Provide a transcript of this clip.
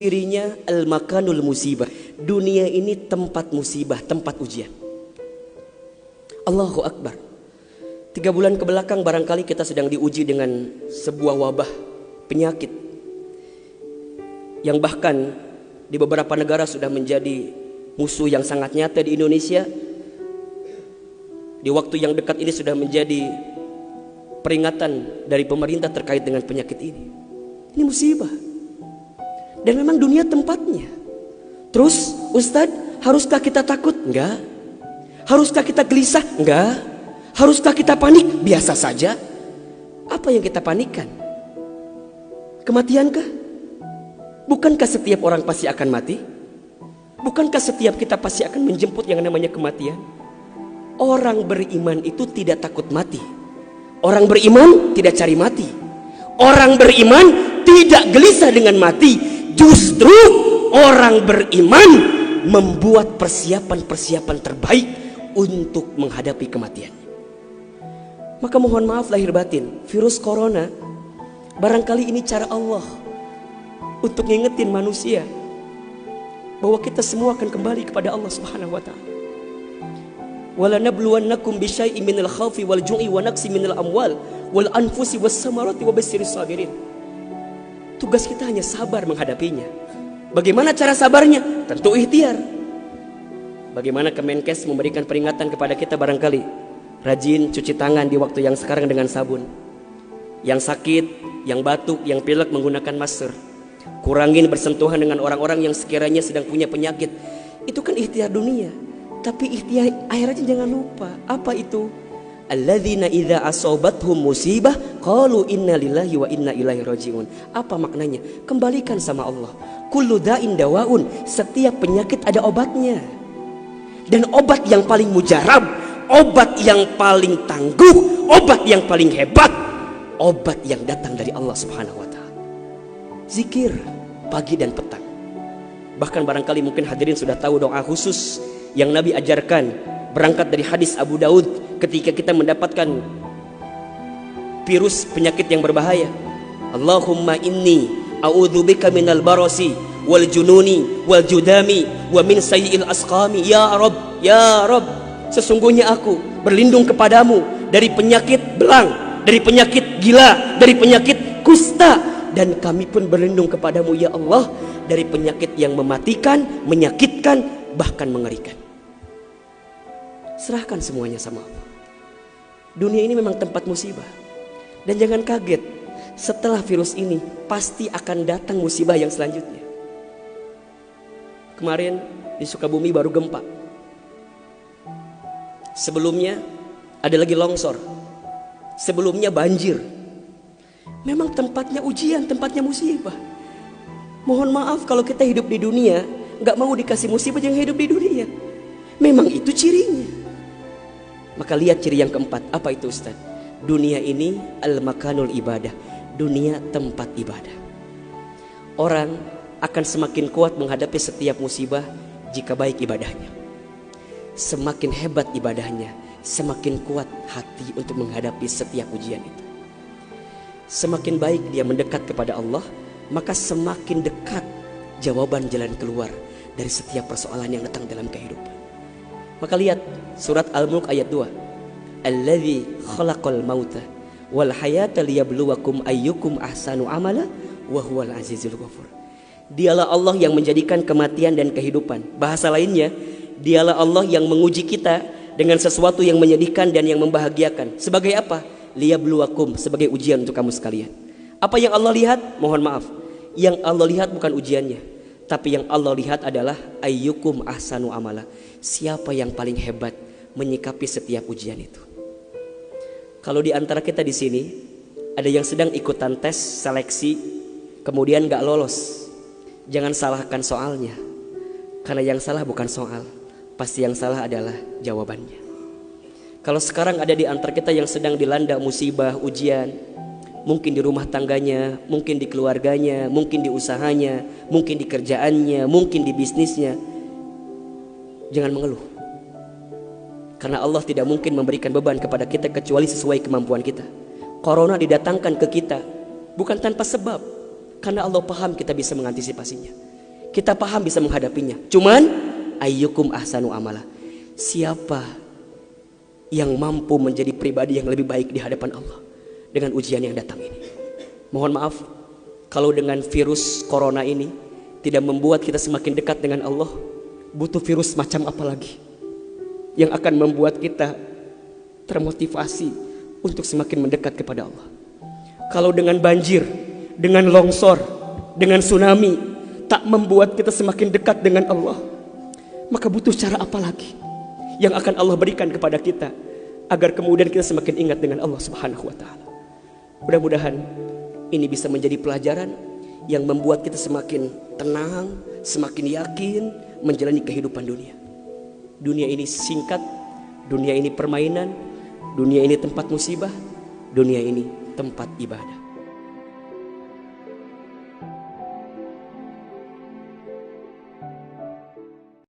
Dirinya al-makanul musibah. Dunia ini tempat musibah, tempat ujian. Allahu Akbar. 3 bulan ke belakang barangkali kita sedang diuji dengan sebuah wabah penyakit yang bahkan di beberapa negara sudah menjadi musuh yang sangat nyata. Di Indonesia di waktu yang dekat ini sudah menjadi peringatan dari pemerintah terkait dengan penyakit ini. Ini musibah. Dan memang dunia tempatnya. Terus Ustadz, haruskah kita takut? Enggak. Haruskah kita gelisah? Enggak. Haruskah kita panik? Biasa saja. Apa yang kita panikkan? Kematiankah? Bukankah setiap orang pasti akan mati? Bukankah setiap kita pasti akan menjemput yang namanya kematian? Orang beriman itu tidak takut mati. Orang beriman tidak cari mati. Orang beriman tidak gelisah dengan mati. Justru orang beriman membuat persiapan-persiapan terbaik untuk menghadapi kematian. Maka mohon maaf lahir batin, virus corona barangkali ini cara Allah untuk ngingetin manusia bahwa kita semua akan kembali kepada Allah Subhanahu wa taala. Wala nabluwannakum bisyai'in minal khaufi wal ju'i wa naqsi minal amwal wal anfusi was samarati wa basyirus sabirin. Tugas kita hanya sabar menghadapinya. Bagaimana cara sabarnya? Tentu ikhtiar. Bagaimana Kemenkes memberikan peringatan kepada kita barangkali? Rajin cuci tangan di waktu yang sekarang dengan sabun. Yang sakit, yang batuk, yang pilek menggunakan masker. Kurangin bersentuhan dengan orang-orang yang sekiranya sedang punya penyakit. Itu kan ikhtiar dunia. Tapi ikhtiar akhiratnya jangan lupa. Apa itu? Alladzina idza asobathum musibah qalu inna lillahi wa inna ilaihi rajiun. Apa maknanya? Kembalikan sama Allah. Kullu da'in dawaun. Setiap penyakit ada obatnya. Dan obat yang paling mujarab, obat yang paling tangguh, obat yang paling hebat, obat yang datang dari Allah Subhanahu wa taala. Zikir pagi dan petang. Bahkan barangkali mungkin hadirin sudah tahu doa khusus yang Nabi ajarkan berangkat dari hadis Abu Daud ketika kita mendapatkan virus penyakit yang berbahaya. Allahumma inni a'udzubika minal barasi wal jununi wal judami wa min sayyi'il asqami. Ya Rabb, ya Rabb, sesungguhnya aku berlindung kepadamu dari penyakit belang, dari penyakit gila, dari penyakit kusta, dan kami pun berlindung kepadamu ya Allah dari penyakit yang mematikan, menyakitkan, bahkan mengerikan. Serahkan semuanya sama Allah. Dunia ini memang tempat musibah. Dan jangan kaget, setelah virus ini pasti akan datang musibah yang selanjutnya. Kemarin di Sukabumi baru gempa. Sebelumnya ada lagi longsor. Sebelumnya banjir. Memang tempatnya ujian, tempatnya musibah. Mohon maaf kalau kita hidup di dunia gak mau dikasih musibah, jangan hidup di dunia. Memang itu cirinya. Maka lihat ciri yang keempat. Apa itu Ustaz? Dunia ini al-makanul ibadah. Dunia tempat ibadah. Orang akan semakin kuat menghadapi setiap musibah jika baik ibadahnya. Semakin hebat ibadahnya, semakin kuat hati untuk menghadapi setiap ujian itu. Semakin baik dia mendekat kepada Allah, maka semakin dekat jawaban jalan keluar dari setiap persoalan yang datang dalam kehidupan. Maka lihat surat Al-Mulk ayat 2. Alladzi khalaqal mauta wal hayata liyabluwakum ayyukum ahsanu amala wa huwal azizul ghafur. Dialah Allah yang menjadikan kematian dan kehidupan. Bahasa lainnya, dialah Allah yang menguji kita dengan sesuatu yang menyedihkan dan yang membahagiakan. Sebagai apa? Liyabluwakum, sebagai ujian untuk kamu sekalian. Apa yang Allah lihat? Mohon maaf, yang Allah lihat bukan ujiannya. Tapi yang Allah lihat adalah ayyukum ahsanu amala. Siapa yang paling hebat menyikapi setiap ujian itu. Kalau di antara kita di sini ada yang sedang ikutan tes seleksi kemudian gak lolos, jangan salahkan soalnya. Karena yang salah bukan soal, pasti yang salah adalah jawabannya. Kalau sekarang ada di antara kita yang sedang dilanda musibah, ujian, mungkin di rumah tangganya, mungkin di keluarganya, mungkin di usahanya, mungkin di kerjaannya, mungkin di bisnisnya, jangan mengeluh. Karena Allah tidak mungkin memberikan beban kepada kita kecuali sesuai kemampuan kita. Corona didatangkan ke kita bukan tanpa sebab, karena Allah paham kita bisa mengantisipasinya. Kita paham bisa menghadapinya. Cuman ayyukum ahsanu amala. Siapa yang mampu menjadi pribadi yang lebih baik di hadapan Allah dengan ujian yang datang ini. Mohon maaf kalau dengan virus corona ini tidak membuat kita semakin dekat dengan Allah. Butuh virus macam apa lagi yang akan membuat kita termotivasi untuk semakin mendekat kepada Allah. Kalau dengan banjir, dengan longsor, dengan tsunami tak membuat kita semakin dekat dengan Allah, maka butuh cara apa lagi yang akan Allah berikan kepada kita agar kemudian kita semakin ingat dengan Allah Subhanahu wa taala. Mudah-mudahan ini bisa menjadi pelajaran yang membuat kita semakin tenang, semakin yakin menjalani kehidupan dunia. Dunia ini singkat, dunia ini permainan, dunia ini tempat musibah, dunia ini tempat ibadah.